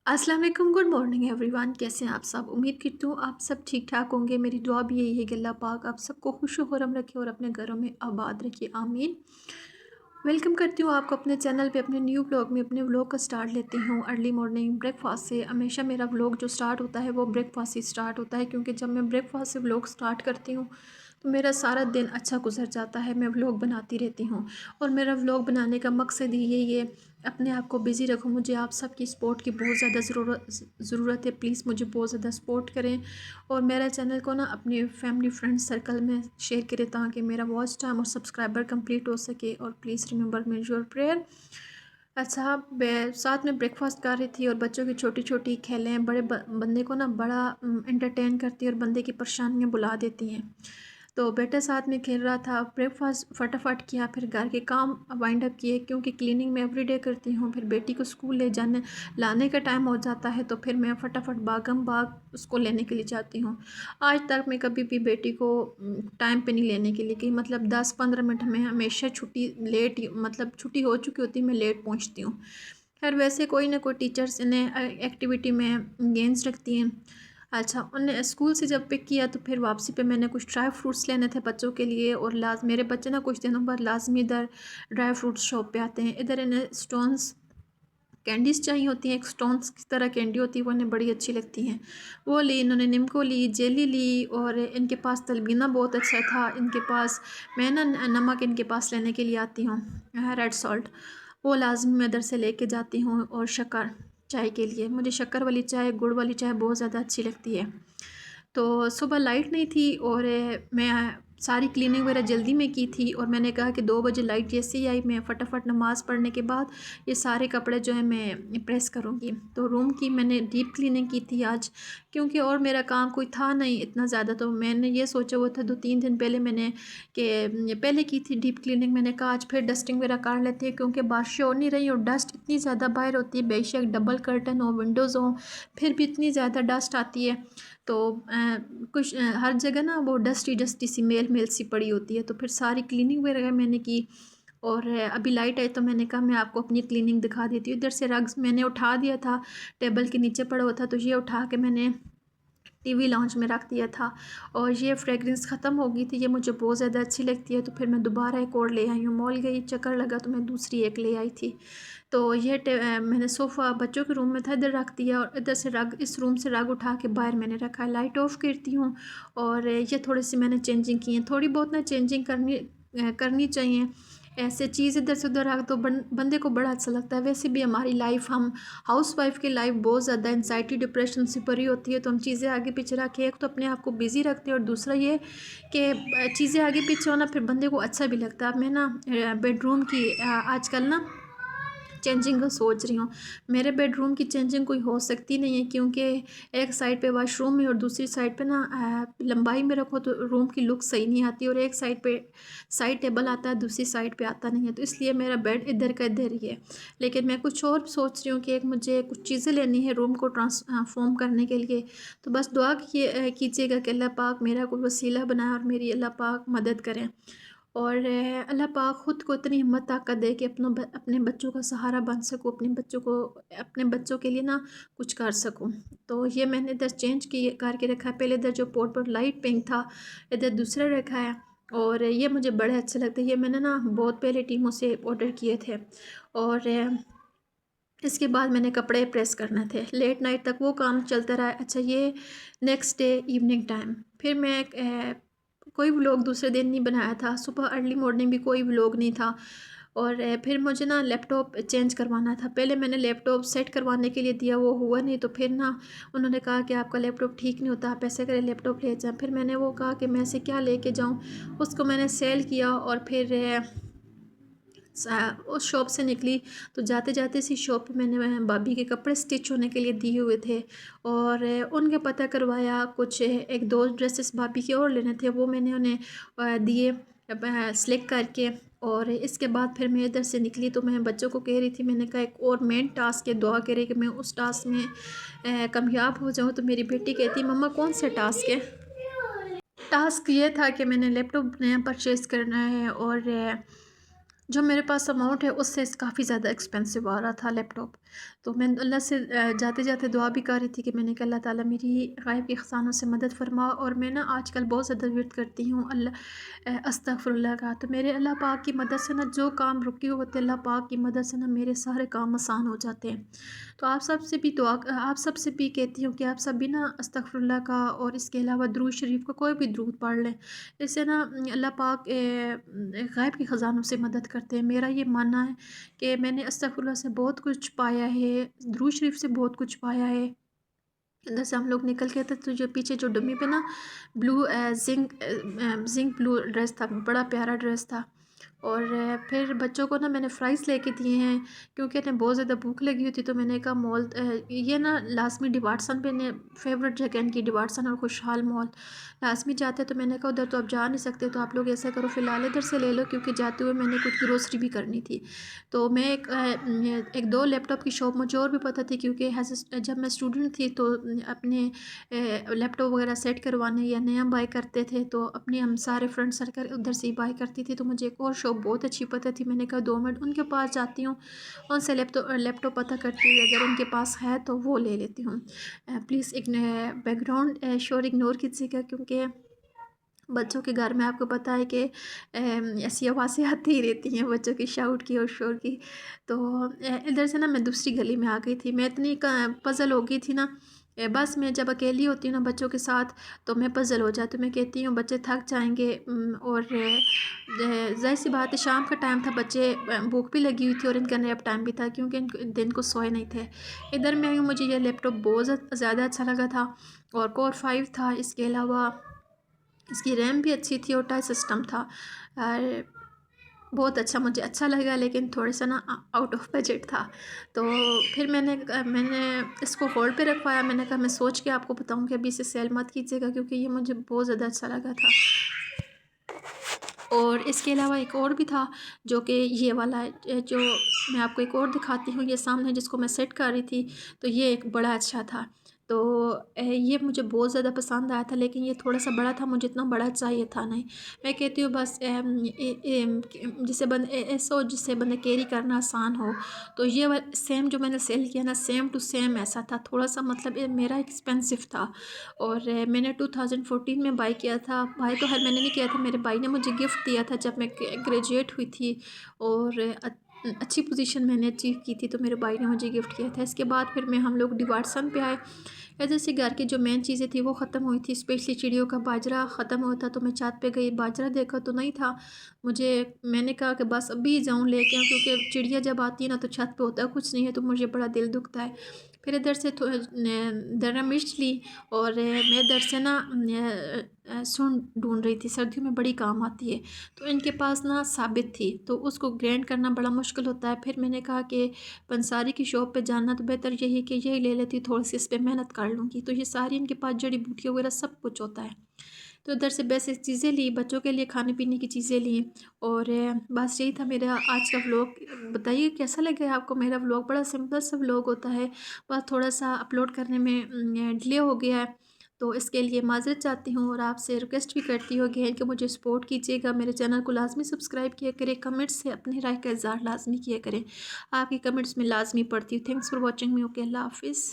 अस्सलाम वालेकुम, good morning everyone. कैसे हैं आप सब? उम्मीद करती हूँ आप सब ठीक ठाक होंगे। मेरी दुआ भी यही है कि अल्लाह पाक आप सबको खुश व खुर्रम रखे और अपने घरों में आबाद रखिए, आमीन। वेलकम करती हूँ आपको अपने चैनल पे, अपने न्यू व्लॉग में। अपने व्लॉग का स्टार्ट लेती हूँ अर्ली मॉर्निंग ब्रेकफास्ट से। हमेशा मेरा व्लॉग जो स्टार्ट होता है वो ब्रेकफास्ट से स्टार्ट होता है, क्योंकि जब मैं ब्रेकफास्ट से व्लॉग स्टार्ट करती हूँ तो मेरा सारा दिन अच्छा गुजर जाता है। मैं व्लॉग बनाती रहती हूँ और मेरा व्लॉग बनाने का मकसद ही यही है, अपने आप को बिज़ी रखूँ। मुझे आप सबकी सपोर्ट की बहुत ज़्यादा ज़रूरत है। प्लीज़ मुझे बहुत ज़्यादा सपोर्ट करें और मेरा चैनल को ना अपनी फैमिली फ्रेंड सर्कल में शेयर करें, ताकि मेरा वॉच टाइम और सब्सक्राइबर कंप्लीट हो सके। और please remember me your prayer. अच्छा, मैं साथ में ब्रेकफास्ट कर रही थी और बच्चों की छोटी छोटी खेलें बंदे को ना बड़ा एंटरटेन करती है और बंदे की परेशानियाँ बुला देती हैं। तो बेटा साथ में खेल रहा था। ब्रेकफास्ट फटाफट किया, फिर घर के काम वाइंड अप किए, क्योंकि क्लीनिंग मैं एवरीडे करती हूँ। फिर बेटी को स्कूल ले जाने लाने का टाइम हो जाता है, तो फिर मैं फटाफट भागम भाग उसको लेने के लिए जाती हूँ। आज तक मैं कभी भी बेटी को टाइम पे नहीं लेने के लिए गई, मतलब 10-15 मिनट में हमेशा छुट्टी लेट मतलब छुट्टी हो चुकी होती है, मैं लेट पहुँचती हूँ। खैर वैसे कोई ना कोई टीचर्स इन्हें एक्टिविटी में गेम्स रखती हैं। अच्छा, उन्हें स्कूल से जब पिक किया तो फिर वापसी पे मैंने कुछ ड्राई फ्रूट्स लेने थे बच्चों के लिए। और मेरे बच्चे ना कुछ दिनों बाद लाजमी इधर ड्राई फ्रूट्स शॉप पे आते हैं। इधर इन्हें स्टोन्स कैंडीज़ चाहिए होती हैं, एक स्टोन्स की तरह कैंडी होती है, वो इन्हें बड़ी अच्छी लगती हैं। वो ली इन्होंने, निम्को ली, जेली ली। और इनके पास तलबीना बहुत अच्छा था इनके पास। मैं ना नमक इनके पास लेने के लिए आती हूँ, रेड सॉल्ट, वो लाजमी मैं इधर से लेके जाती हूँ। और शक्कर चाय के लिए, मुझे शक्कर वाली चाय, गुड़ वाली चाय बहुत ज़्यादा अच्छी लगती है। तो सुबह लाइट नहीं थी और मैं सारी क्लीनिंग वगैरह जल्दी में की थी। और मैंने कहा कि 2 बजे लाइट जैसे ही आई, मैं फटाफट नमाज़ पढ़ने के बाद ये सारे कपड़े जो है मैं प्रेस करूँगी। तो रूम की मैंने डीप क्लीनिंग की थी आज, क्योंकि और मेरा काम कोई था नहीं इतना ज़्यादा। तो मैंने ये सोचा हुआ था 2-3 दिन पहले मैंने कि पहले की थी डीप क्लीनिंग। मैंने कहा आज फिर डस्टिंग वगैरह कर लेती है, क्योंकि बारिशें हो नहीं रही और डस्ट इतनी ज़्यादा बाहर होती है। बेशक डबल कर्टन हो, विंडोज़ हो, फिर भी इतनी ज़्यादा डस्ट आती है। तो कुछ हर जगह ना वो डस्टी डस्टी सी मेल मेल सी पड़ी होती है। तो फिर सारी क्लीनिंग वगैरह मैंने की। और अभी लाइट आई तो मैंने कहा मैं आपको अपनी क्लीनिंग दिखा देती हूँ। इधर से रग्स मैंने उठा दिया था, टेबल के नीचे पड़ा हुआ था, तो ये उठा के मैंने टीवी लाउंज में रख दिया था। और ये फ्रेगरेंस ख़त्म हो गई थी, ये मुझे बहुत ज़्यादा अच्छी लगती है। तो फिर मैं दोबारा एक और ले आई हूँ, मॉल गई, चक्कर लगा तो मैं दूसरी एक ले आई थी। तो ये मैंने सोफ़ा बच्चों के रूम में था, इधर रख दिया। और इधर से रग, इस रूम से रग उठा के बाहर मैंने रखा है। लाइट ऑफ करती हूँ और ये थोड़ी सी मैंने चेंजिंग की है। थोड़ी बहुत ना चेंजिंग करनी चाहिए। ऐसे चीज़ इधर से उधर रख तो बंदे को बड़ा अच्छा लगता है। वैसे भी हमारी लाइफ, हम हाउस वाइफ की लाइफ बहुत ज़्यादा एनजाइटी डिप्रेशन से भरी होती है। तो हम चीज़ें आगे पीछे रख के एक तो अपने आप को बिज़ी रखते हैं, और दूसरा ये कि चीज़ें आगे पीछे होना फिर बंदे को अच्छा भी लगता है। अब मैं ना बेडरूम की आजकल ना चेंजिंग का सोच रही हूँ। मेरे बेडरूम की चेंजिंग कोई हो सकती नहीं है, क्योंकि एक साइड पे वॉशरूम है और दूसरी साइड पे ना लंबाई में रखो तो रूम की लुक सही नहीं आती। और एक साइड पे साइड टेबल आता है, दूसरी साइड पे आता नहीं है, तो इसलिए मेरा बेड इधर का इधर ही है। लेकिन मैं कुछ और सोच रही हूँ कि एक मुझे कुछ चीज़ें लेनी है रूम को ट्रांसफॉर्म करने के लिए। तो बस दुआ कीजिएगा कि अल्लाह पाक मेरा कोई वसीला बनाए और मेरी अल्लाह पाक मदद करें। और अल्लाह पाक ख़ुद को इतनी हिम्मत ताकत दे कि अपने बच्चों का सहारा बन सकूँ, अपने बच्चों के लिए ना कुछ कर सकूँ। तो ये मैंने इधर चेंज करके रखा है। पहले इधर जो पोर्ट पर लाइट पिंक था, इधर दूसरा रखा है। और ये मुझे बड़े अच्छे लगते हैं। ये मैंने ना बहुत पहले टीमों से ऑर्डर किए थे। और इसके बाद मैंने कपड़े प्रेस करने थे, लेट नाइट तक वो काम चलता रहा। अच्छा, ये नेक्स्ट डे इवनिंग टाइम फिर मैं कोई व्लॉग दूसरे दिन नहीं बनाया था। सुबह अर्ली मॉर्निंग भी कोई व्लॉग नहीं था। और फिर मुझे ना लैपटॉप चेंज करवाना था। पहले मैंने लैपटॉप सेट करवाने के लिए दिया, वो हुआ नहीं। तो फिर ना उन्होंने कहा कि आपका लैपटॉप ठीक नहीं होता, आप ऐसे करें लैपटॉप ले जाएं। फिर मैंने वो कहा कि मैं ऐसे क्या लेके जाऊं, उसको मैंने सेल किया। और फिर उस शॉप से निकली तो जाते जाते इसी शॉप पे मैंने भाभी के कपड़े स्टिच होने के लिए दिए हुए थे। और उनके पता करवाया। कुछ 1-2 ड्रेसेस भाभी के और लेने थे, वो मैंने उन्हें दिए सिलेक्ट करके। और इसके बाद फिर मैं इधर से निकली तो मैं बच्चों को कह रही थी, मैंने कहा एक और मेन टास्क है, दुआ करे कि मैं उस टास्क में कामयाब हो जाऊँ। तो मेरी बेटी कहती मम्मा कौन सा टास्क है? टास्क ये था कि मैंने लैपटॉप नया परचेज़ करना है। और जो मेरे पास अमाउंट है उससे काफ़ी ज़्यादा एक्सपेंसिव आ रहा था लैपटॉप। तो मैं अल्लाह से जाते जाते दुआ भी कर रही थी कि मैंने कहा अल्लाह ताला मेरी गायब के ख़ज़ानों से मदद फ़रमा। और मैं ना आजकल बहुत ज़्यादा विर्द करती हूँ अस्तगफिरुल्लाह का। तो मेरे अल्लाह पाक की मदद से ना जो काम रुके हुए होते अल्लाह पाक की मदद से ना मेरे सारे काम आसान हो जाते हैं। तो आप सबसे भी कहती हूँ कि आप सब भी ना अस्तगफिरुल्लाह का और इसके अलावा दुरूद शरीफ का कोई भी दुरूद पढ़ लें। इससे ना अल्लाह पाक गायब के ख़ज़ानों से मदद करते हैं। मेरा ये मानना है कि मैंने अस्तगफिरुल्लाह से बहुत कुछ पाया है, दुरूद शरीफ से बहुत कुछ पाया है। इधर से हम लोग निकल के थे तो जो पीछे जो डमी पे ना जिंक ब्लू ड्रेस था, बड़ा प्यारा ड्रेस था। और फिर बच्चों को ना मैंने फ्राइज़ लेके दिए हैं क्योंकि इन्हें बहुत ज़्यादा भूख लगी हुई थी। तो मैंने कहा ये ना लाजमी डिवाटसन पे ने फेवरेट जगह इनकी डिवाटसन और खुशहाल मॉल लाजमी जाते हैं। तो मैंने कहा उधर तो आप जा नहीं सकते, तो आप लोग ऐसा करो फ़िलहाल इधर से ले लो, क्योंकि जाते हुए मैंने कुछ ग्रोसरी भी करनी थी। तो मैं एक दो लैपटॉप की शॉप मुझे और भी पता थी, क्योंकि जब मैं स्टूडेंट थी तो अपने लैपटॉप वगैरह सेट करवाने या नया बाय करते थे तो अपने हम सारे फ्रेंड सर्कल उधर से ही बाय करती थी। तो मुझे एक और शॉप बहुत अच्छी पता थी। मैंने कहा 2 मिनट उनके पास जाती हूँ, उनसे लैपटॉप पता करती हूँ, अगर उनके पास है तो वो ले लेती हूँ। प्लीज़ एक बैकग्राउंड शोर इग्नोर कीजिएगा, क्योंकि बच्चों के घर में आपको पता है कि ऐसी आवाज़ें आती ही रहती हैं, बच्चों की शाउट की और शोर की। तो इधर से ना मैं दूसरी गली में आ गई थी। मैं इतनी पज़ल हो गई थी ना, बस मैं जब अकेली होती हूँ ना बच्चों के साथ तो मैं पज़ल हो जाती हूँ। मैं कहती हूँ बच्चे थक जाएंगे, और ज़ाहिर सी बात है शाम का टाइम था, बच्चे भूख भी लगी हुई थी और इनका नैप टाइम भी था, क्योंकि दिन को सोए नहीं थे। इधर में आई हूँ, मुझे ये लैपटॉप बहुत ज़्यादा अच्छा लगा था और कोर 5 था। इसके अलावा इसकी रैम भी अच्छी थी और टच सिस्टम था। और बहुत अच्छा, मुझे अच्छा लगा, लेकिन थोड़ा सा ना आउट ऑफ बजट था। तो फिर मैंने इसको होल्ड पे रखवाया। मैंने कहा मैं सोच के आपको बताऊंगी, अभी इसे सेल मत कीजिएगा, क्योंकि ये मुझे बहुत ज़्यादा अच्छा लगा था। और इसके अलावा एक और भी था जो कि ये वाला है, जो मैं आपको एक और दिखाती हूँ, ये सामने जिसको मैं सेट कर रही थी। तो ये एक बड़ा अच्छा था। तो ये मुझे बहुत ज़्यादा पसंद आया था, लेकिन ये थोड़ा सा बड़ा था, मुझे इतना बड़ा चाहिए था नहीं। मैं कहती हूँ बस जिससे बंदे कैरी करना आसान हो। तो ये सेम जो मैंने सेल किया ना, सेम टू सेम ऐसा था। थोड़ा सा मतलब मेरा एक्सपेंसिव था। और मैंने 2014 में बाई किया था। बाई तो हर महीने नहीं किया था, मेरे भाई ने मुझे गिफ्ट दिया था जब मैं ग्रेजुएट हुई थी और अच्छी पोजीशन मैंने अचीव की थी, तो मेरे भाई ने मुझे गिफ्ट किया था। इसके बाद फिर हम लोग डिवाटसन पे आए। जैसे घर की जो मेन चीज़ें थी वो ख़त्म हुई थी, स्पेशली चिड़ियों का बाजरा ख़त्म हुआ था। तो मैं छत पे गई, बाजरा देखा तो नहीं था। मैंने कहा कि बस अभी जाऊँ लेके आऊँ, क्योंकि चिड़िया जब आती है ना तो छत पे होता कुछ नहीं है, तो मुझे बड़ा दिल दुखता है। फिर इधर से दरा मिर्च ली और मैं इधर से ना सुन ढूंढ रही थी, सर्दियों में बड़ी काम आती है। तो इनके पास ना साबित थी, तो उसको ग्राइंड करना बड़ा मुश्किल होता है। फिर मैंने कहा कि पंसारी की शॉप पे जाना तो बेहतर यही कि यही ले लेती, थोड़ी सी इस पर मेहनत कर लूँगी। तो ये सारी इनके पास जड़ी बूटियाँ वगैरह सब कुछ होता है। तो इधर से बेसिक चीज़ें ली, बच्चों के लिए खाने पीने की चीज़ें ली। और बस यही था मेरा आज का व्लॉग। बताइए कैसा लगा आपको मेरा व्लॉग। बड़ा सिंपल सा व्लॉग होता है, बस थोड़ा सा अपलोड करने में डिले हो गया है, तो इसके लिए माज़रत चाहती हूँ। और आपसे रिक्वेस्ट भी करती हूँ कि मुझे सपोर्ट कीजिएगा, मेरे चैनल को लाजमी सब्सक्राइब किया करें, कमेंट्स से अपनी राय का इज़हार लाजमी किया करें। आपकी कमेंट्स में लाजमी पढ़ती हूँ। Thanks for watching me. Okay, Allah हाफिज़।